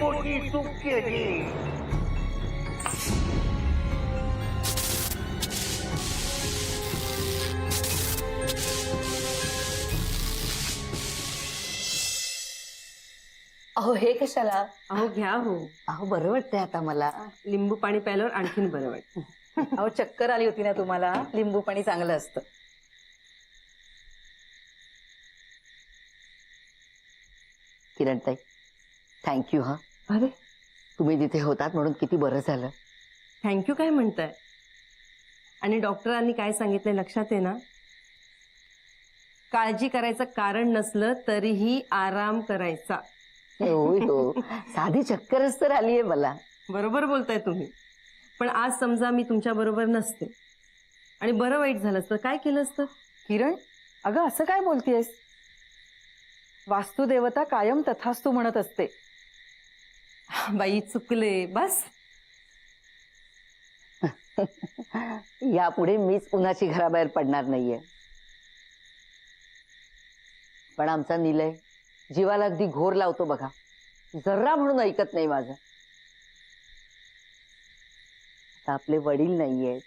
मोठी चूक केली. अहो हे कशाला? अहो घ्या हो. अहो बरं वाटतंय आता मला. लिंबू पाणी प्यायल्यावर आणखीन बरं वाटतं. अहो चक्कर आली होती ना तुम्हाला, लिंबू पाणी चांगलं असतं. किरणताई थँक्यू. हा अरे तुम्ही तिथे होतात म्हणून किती बरं झालं. थँक्यू काय म्हणताय? आणि डॉक्टरांनी काय सांगितलंय लक्षात आहे ना? काळजी करायचं कारण नसलं तरीही आराम करायचा. होय हो, साधी चक्करच तर आलीये मला. बरोबर बोलताय तुम्ही. पण आज समजा मी तुमच्या बरोबर नसते आणि बरं वाईट झालं असतं, काय केलं असतं? किरण, अगं असं काय बोलतेयस? वास्तुदेवता कायम तथास्तू म्हणत असते. बाई चुकले बस. यापुढे मीच उन्हाची घराबाहेर पडणार नाहीये. पण आमचा निलय जीवाला अगदी घोर लावतो बघा. जरा म्हणून ऐकत नाही माझं. आता आपले वडील नाहीयेत,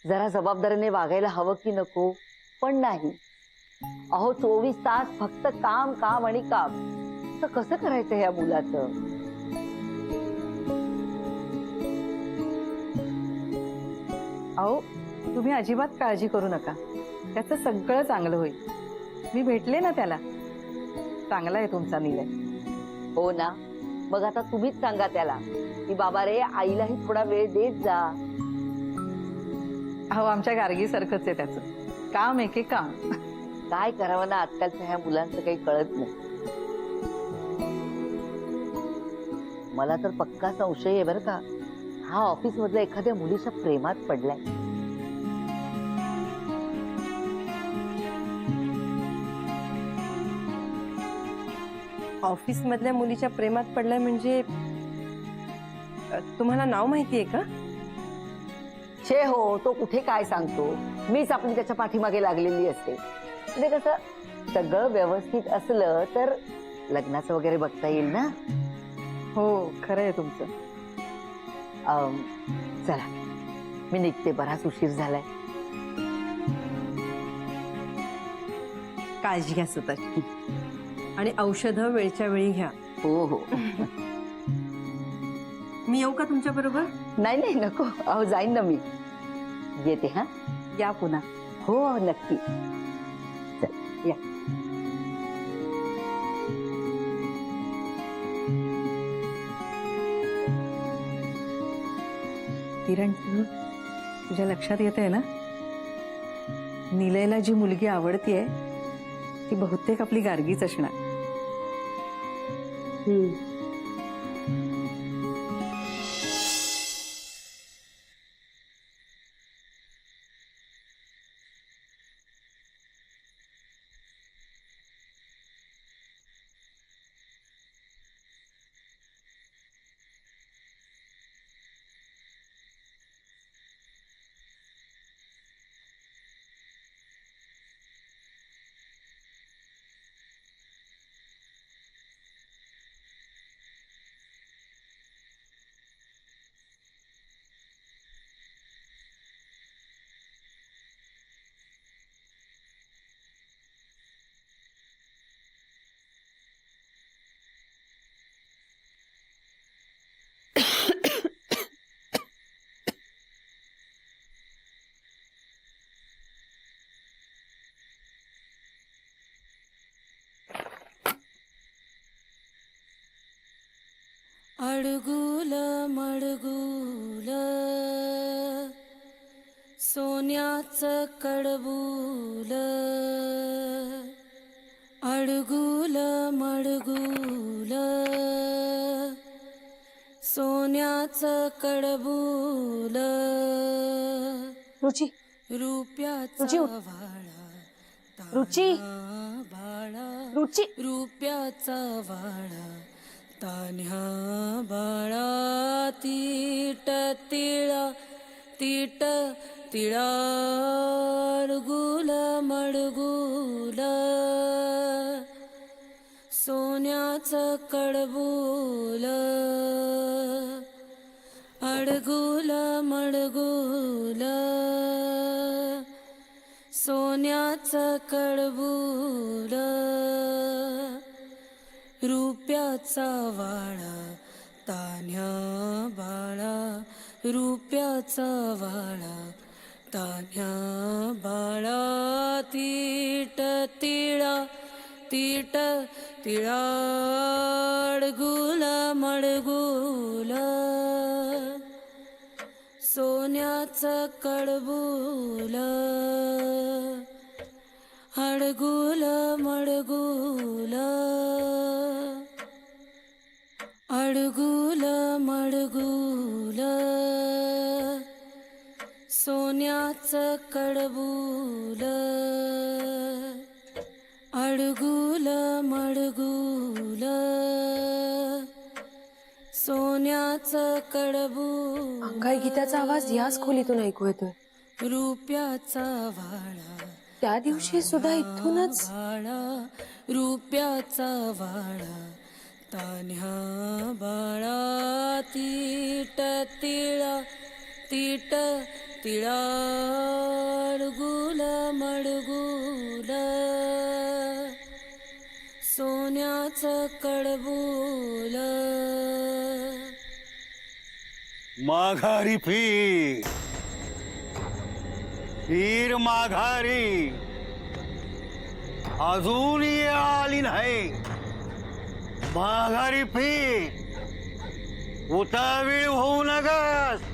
जरा जबाबदारीने वागायला हवं की नको, पण नाही. अहो 24 तास फक्त काम काम आणि काम. तर कसं करायचं ह्या मुलाचं? अहो तुम्ही अजिबात काळजी करू नका, त्याचं सगळं चांगलं होईल. मी भेटले ना त्याला. चांगला आहे तुमचा निलय. हो ना, मग आता तुम्हीच सांगा त्याला की बाबा रे, आईलाही थोडा वेळ देत जा. अहो आमच्या गार्गीसारखंच आहे त्याचं. काम एके काम. काय करावं ना, आजकालच्या ह्या मुलांचं काही कळत नाही. मला तर पक्का संशय आहे बरं का, हा ऑफिस मधल्या एखाद्या मुलीच्या प्रेमात पडलाय. ऑफिस मधल्या मुलीच्या प्रेमात पडलाय म्हणजे तुम्हाला नाव माहितीये का? छे हो, तो कुठे काय सांगतो. मीच आपली त्याच्या पाठीमागे लागलेली असते. म्हणजे कसं सगळं व्यवस्थित असलं तर लग्नाचं वगैरे बघता येईल ना. हो खरं आहे तुमचं. चला मी निघते, बराच उशीर झालाय. काळजी घ्या स्वतःची आणि औषधं वेळच्या वेळी घ्या. हो हो. मी येऊ का तुमच्या बरोबर? नाही नाही नको. अहो जाईन ना मी. येते हा. या पुन्हा. हो नक्की. चल या. किरण, तुझ्या लक्षात येत आहे ना, निलयला जी मुलगी आवडतीये ती बहुतेक आपली गार्गीच असणार. अडगुल मडगुल सोन्याचं कडबूल. अडगुल मडगुल सोन्याचं कडबूल. रुची, रुपयाचा रुची, वाळा रुची, बाळा. रुची. रुपयाचा वाळा तान्ह्या बाळा. तीट तिळा तीट तिळा. अडगुल मडगुल सोन्याचं कडबूल अडगुल मडगुल सोन्याचं कडबूल रुप्याचा वाळा तान्ह्या बाळा रुप्याचा वाळा तान्ह्या बाळा तीट तिळा तीट तिळा अडगुल मडगुल सोन्याचं कडबूल अडगुल मडगुल अडगुल मडगुल सोन्याचं कडबूल अडगुल मडगुल सोन्याचं कडबूल अंगाई गीताचा आवाज याच खोलीतून ऐकू येतोय. रुप्याचा वाळा त्या दिवशी सुद्धा इथूनच बाळा रुप्याचा वाळा तान्ह्या बाळा तीट तिळा तीट तिळा अडगुल मडगुल सोन्याचं कडबूल माघारी फिर फिर माघारी अजूनही आली नाही. माघारी फिर उतावीळ होऊ नकस.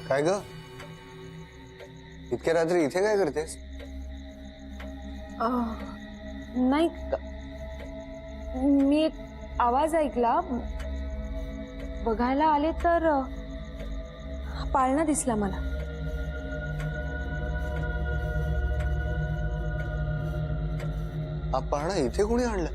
काय ग इतक्या रात्री इथे काय करतेस? नाही मी एक आवाज ऐकला, बघायला आले तर पाळणा दिसला मला. हा पाळणा इथे कोणी आणला?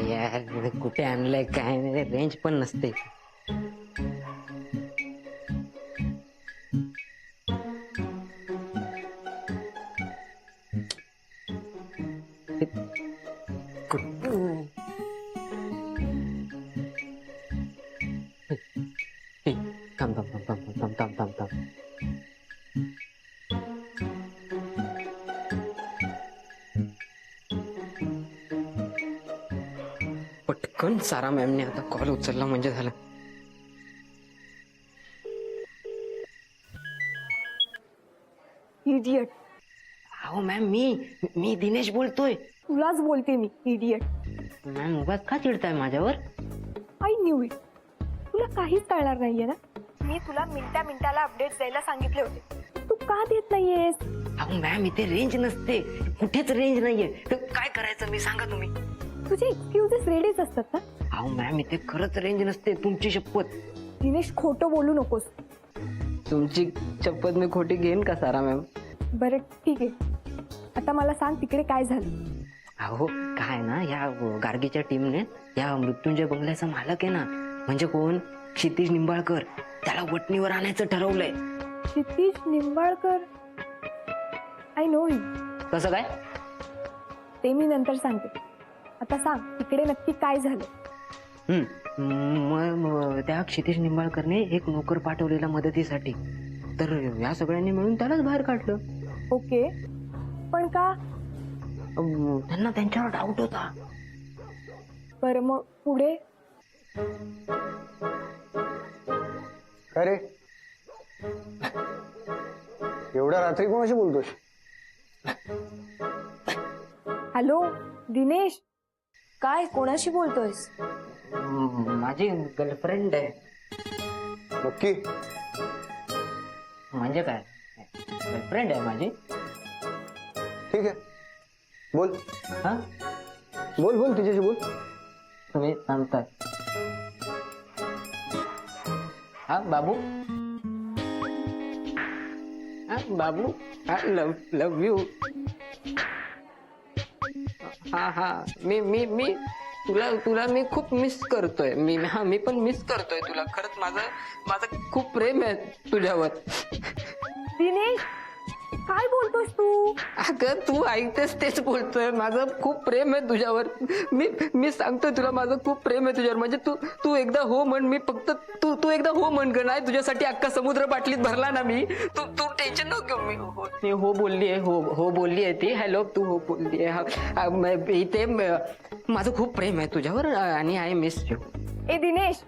यार कुठे आणलंय काय नाही, रेंज पण नसते. थांब थांब थांब थांब थांब थांब थांब थांब. पटकन सारा मॅमने आता कॉल उचलला म्हणजे झालं. इडियट. अहो मॅम मी दिनेश बोलतोय. तुलाच बोलते मी, इडियट. मॅम उगाच का चिडताय माझ्यावर? I knew it. तुला काहीच कळणार नाहीये ना. मी तुला मिनिटाला अपडेट द्यायला सांगितले होते, तू का देत नाहीयेस? अहो मॅम इथे रेंज नसते, कुठेच रेंज नाहीये. तर काय करायचं मी सांगा तुम्ही. तुझे एक्सक्युजेस रेडीच असतात ना. अहो मॅम इथे खरंच रेंज नसते, तुमची शपथ. दिनेश खोटं बोलू नकोस. तुमची शपथ मी खोटी घेईन का सारा मॅम? बरं ठीक आहे, आता मला सांग तिकडे काय झालं. अहो काय ना, या गार्गीच्या टीमने या मृत्युंजय बंगल्याचा मालक आहे ना, म्हणजे कोण, क्षितिज निंबाळकर, त्याला वटणीवर आणायचं ठरवलंय. क्षितिज निंबाळकर, आय नो हिम. कसं काय? ते मी नंतर सांगते. आता सांग तिकडे नक्की काय झालं. मग त्या क्षितिज निंबाळकरने एक नोकर पाठवलेला मदतीसाठी, तर या सगळ्यांनी मिळून त्यालाच बाहेर काढलं. ओके, पण का? त्यांना त्यांच्यावर डाऊट होता. बरं मग पुढे? काय रे, एवढ्या रात्री कोणाशी बोलतोस? हॅलो दिनेश, काय कोणाशी बोलतोयस? माझी गर्लफ्रेंड आहे. नक्की? म्हणजे काय, गर्लफ्रेंड आहे माझी. ठीक आहे, बोल. हा, बोल बोल, तिच्याशी बोल. तुम्ही सांगताय. हा बाबू, हा बाबू, हा लव यू. हा मी मी मी तुला मी खूप मिस करतोय. मी पण मिस करतोय तुला. खरंच माझं खूप प्रेम आहे तुझ्यावर. दिनेश काय बोलतोस तू? अगं तू ऐकतेस तेच बोलतोय. माझं खूप प्रेम आहे तुझ्यावर. मी सांगतोय तुला, माझं खूप प्रेम आहे तुझ्यावर. म्हणजे तू एकदा हो म्हण. मी फक्त तू एकदा हो म्हण ग. नाही तुझ्यासाठी अख्खा समुद्र बाटलीत भरला ना मी. तू टेन्शन नको घेऊ. मी हो बोलली आहे. हो बोलली आहे ती. हॅलो, तू हो बोलली आहे. इथे माझं खूप प्रेम आहे तुझ्यावर आणि आय मिस यू. ए दिनेश,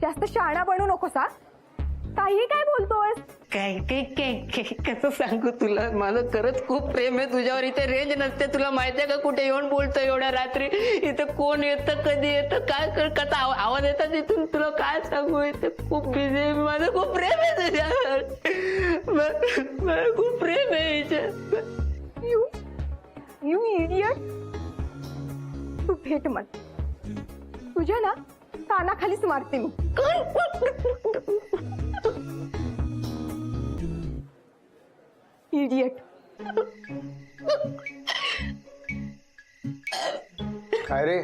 जास्त शहाणा बनू नकोस हा. काही काय बोलतोयस? काय कसं सांगू तुला, माझं खरंच खूप प्रेम आहे तुझ्यावर. इथे रेंज नसते, तुला माहिती आहे का? कुठे येऊन बोलतोय एवढ्या रात्री. इथं कोण येतं, कधी येतं, काय कसा आवाज येतात तिथून, तुला काय सांगू. इथं खूप बिझी आहे. माझं खूप प्रेम आहे तुझ्यावर. माझं खूप प्रेम आहे हिच्यावर. यू इडियट, तू भेट मत. तुझ्या ना कानाखालीच मारते मी. इडियट. काय रे,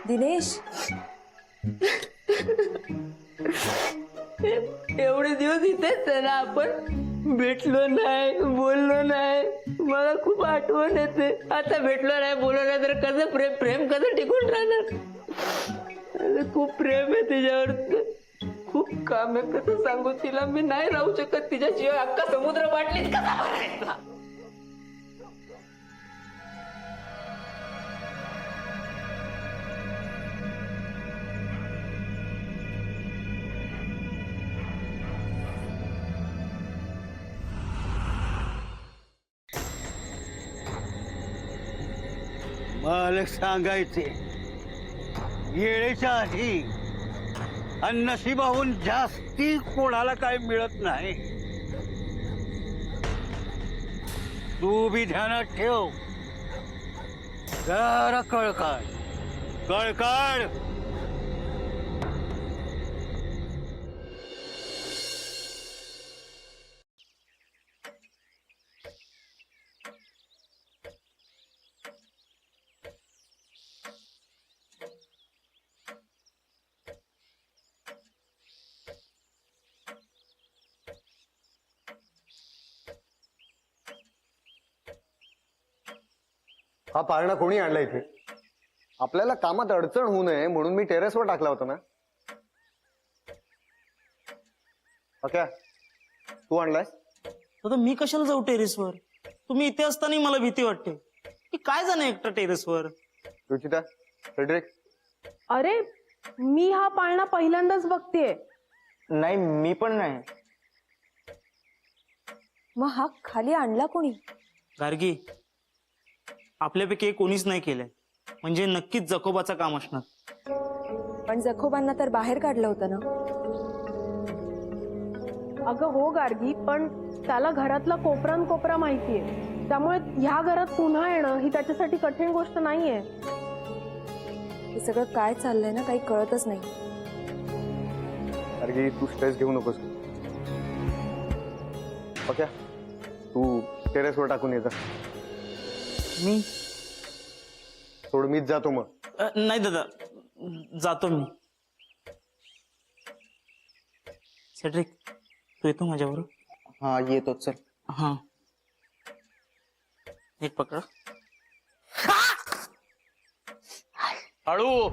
दिनेश एवढे दिवस इथेच आहे ना आपण, भेटलो नाही, बोललो नाही. मला खूप आठवण येते. आता भेटलो नाही, बोललो नाही तर कसं प्रेम कसं टिकून राहणार. खूप प्रेम आहे तिच्यावर. खूप काम आहे. कसं सांगू तिला, मी नाही राहू शकत तिच्याशिवाय. अख्खा समुद्र बाटलीत कसा भरायचा. मालक सांगायचे, येळेच्या आधी आणि नशिबाहून जास्ती कोणाला काय मिळत नाही. तू बी ध्यानात ठेव. जरा कळकाळ कळकाळ. हा पाळणा कोणी आणला इथे? आपल्याला कामात अडचण होऊ नये म्हणून मी टेरेसवर टाकला होता ना. ओके, तू आणलायस? तर मी कशाला जाऊ टेरेसवर? तुम्ही इथे असताना मला भीती वाटते की काय जाणं एकटं टेरेसवर. रुचिता, फ्रेडरिक. अरे मी हा पाळणा पहिल्यांदाच बघतेय. नाही, मी पण नाही. मग हा खाली आणला कोणी? गार्गी, आपल्यापैकी कोणीच नाही केलंय. म्हणजे नक्कीच जकोबाचं काम असणार. पण जखोबांना तर बाहेर काढलं होतं ना. अगं हो गार्गी, पण त्याला घरातला कोपरान कोपरा माहितीये. त्यामुळे ह्या घरात पुन्हा येणं ही त्याच्यासाठी कठीण गोष्ट नाहीये. हे सगळं काय चाललंय ना काही कळतच नाही. गार्गी तू स्ट्रेस घेऊ नकोस. ओके तू टेरेसवर टाकून ये जा. मी सोड मीच जातो मग. नाही दादा, जातो मी. सेड्रिक, तू येतो माझ्याबरोबर? हा येतो चल. हा, एक पकड. हळू.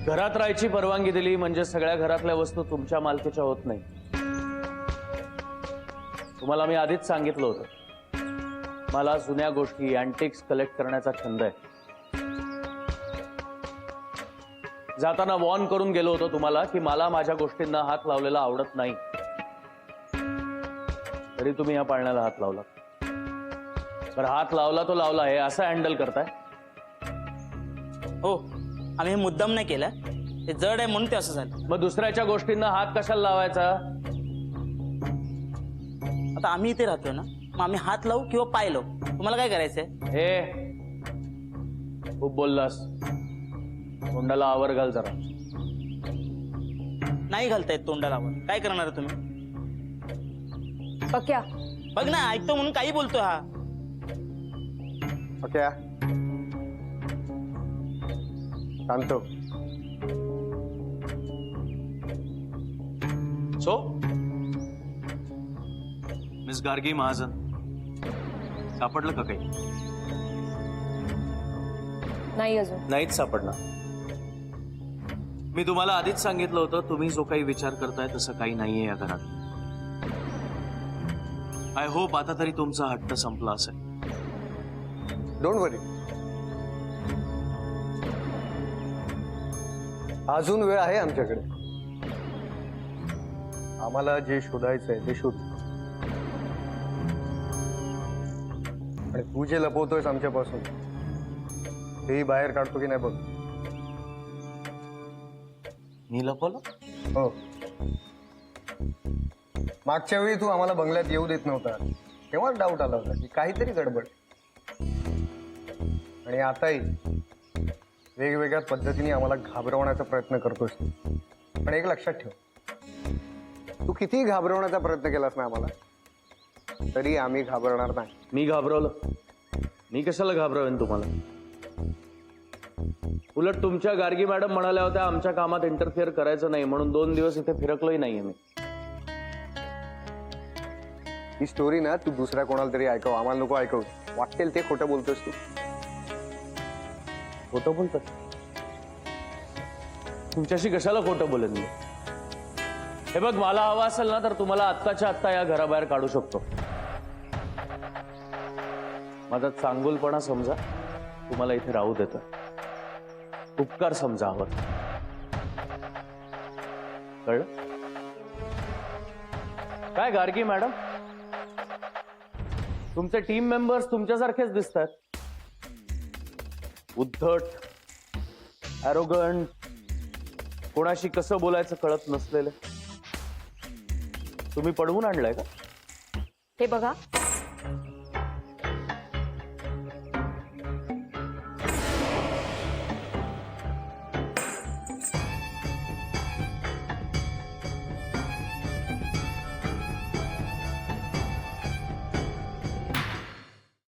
घरात राहायची परवानगी दिली म्हणजे सगळ्या घरातल्या वस्तू तुमच्या मालकीच्या होत नाही. तुम्हाला मी आधीच सांगितलं होतं मला जुन्या गोष्टी अँटिक्स कलेक्ट करण्याचा छंद आहे. जाताना वॉर्न करून गेलो होतो तुम्हाला की मला माझ्या गोष्टींना हात लावलेला आवडत नाही. तरी तुम्ही या पाळण्याला हात लावला. बरं हात लावला तो लावला हे असं हँडल करताय? हो, आम्ही हे मुद्दाम नाही केलं, ते जड आहे म्हणून ते असं झालं. मग दुसऱ्याच्या गोष्टींना हात कशाला लावायचा? आता आम्ही इथे राहतोय ना, मग आम्ही हात लावू किंवा पाय लावू, तुम्हाला काय करायचंय? हे खूप बोललास. तोंडाला आवर घाल जरा. नाही घालतायत तोंडाला आवर. काय करणार तुम्ही? पक्या बघ ना, ऐकतो म्हणून काही बोलतो हा. ओके शांत. सो मिस गार्गी महाजन, सापडलं का काही? नाही अजून. नाहीच सापडणार. मी तुम्हाला आधीच सांगितलं होतं तुम्ही जो काही विचार करताय तसं काही नाहीये या घरात. आय होप आता तरी तुमचा हट्ट संपला असेल. डोंट वरी, अजून वेळ आहे आमच्याकडे. आम्हाला जे शोधायचंय ते शोध. आणि तू जे लपवतोयस आमच्यापासून तेही बाहेर काढतो की नाही बघ. मी लपवलं? हो, मागच्या वेळी तू आम्हाला बंगल्यात येऊ देत नव्हता तेव्हा डाऊट आला होता की काहीतरी गडबड. आणि आताही वेगवेगळ्या पद्धतीने आम्हाला घाबरवण्याचा प्रयत्न करतोस. पण एक लक्षात ठेव, तू कितीही घाबरवण्याचा प्रयत्न केलास ना आम्हाला तरी आम्ही घाबरणार नाही. मी घाबरवलं? मी कशाला घाबरवेन तुम्हाला? उलट तुमच्या गार्गी मॅडम म्हणाल्या होत्या आमच्या कामात इंटरफिअर करायचं नाही म्हणून 2 दिवस इथे फिरकलोही नाहीये मी. ही स्टोरी ना तू दुसऱ्या कोणाला तरी ऐकव, आम्हाला नको ऐकव. वाटेल ते खोटं बोलतोस तू. खोटं बोलतात? तुमच्याशी कशाला खोटं बोलेन मी? हे बघ, मला हवा असेल ना तर तुम्हाला आत्ताच्या आत्ता या घराबाहेर काढू शकतो. माझा चांगुलपणा समजा, तुम्हाला इथे राहू देतो. उपकार समजा हवं. कळलं? काय गार्गी मॅडम, तुमचे टीम मेंबर्स तुमच्यासारखेच दिसतात. उद्धट, ॲरोगंट, कोणाशी कसं बोलायचं कळत नसलेलं. तुम्ही पडवून आणलंय का? हे बघा,